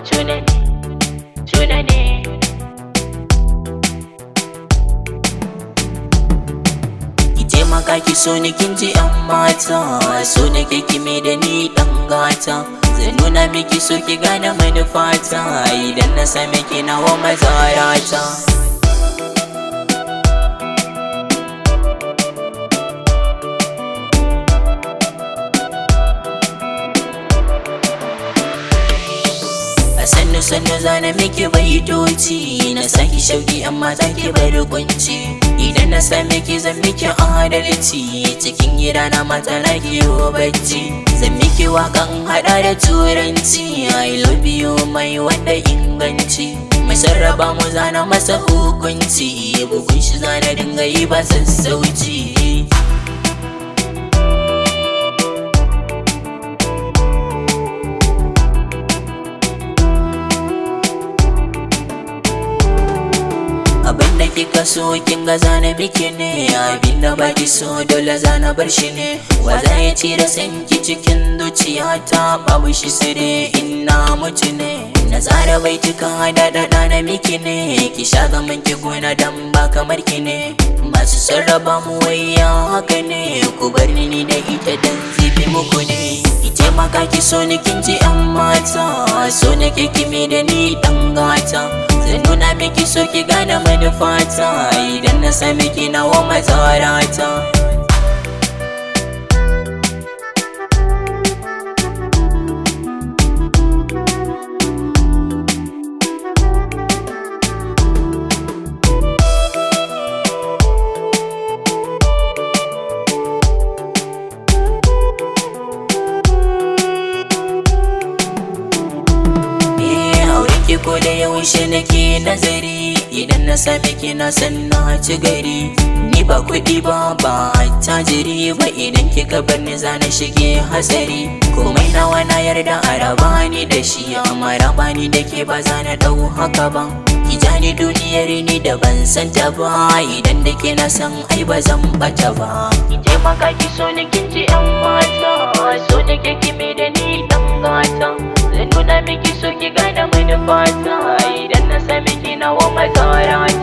tuna ne. Ki taimaka ki so ni kin ji yan mata, so nake ki mai da ni dan gata. Zan nuna miki so ki gane manufata, idan na same ki nawa mazarata. sannu zana miki baitoci, na saki shauki amma take bari kunci. Idan na same ki zan miki adalci, cikin gida na mata na kiwo bacci. Zan miki waƙan hada da turanci, I love you mai wanda inganci. Mai sarraba mu zana masa hukunci, bugun shi zana dinga yi ba sassauci. Abinda kika so kin ga zana miki ne, abinda baki so dole zana bar shi ne. Waza ya ci da sanki cikin zuciyata, babu shi sire ina mutu ne. Na tsara baitukan haɗaɗaɗa na miki ne, ki sha gaman ki gona dan ba kamar ki ne. Masu sarraba mu waya haka ne, ku bar ni da ita dan zibi muku ne. Ki taimaka ki so ni kin ji yan mata, so nake kimi da ni dan gata. Zan nuna miki so ki gane manufata, idan na same ki nawa mazarata. Ko da yaushe nake nazari, idan na same ki na san na ci gari. Ni ba kuɗi ba attajiri ba, idan kika bar ni zana shige hatsari. Komai nawa na yarda a raba ni da shi, amma raba ni da ke ba zana ɗau haka ba. Ki ja ni duniyar ni da ban san ta ba, idan da ke na san ai ba zan bata ba. Ki taimaka ki so ni kin ji yan mata, so nake ki mai da ni dan gata. Zan nuna miki so ki gane manufata, idan na same ki nawa mazarata.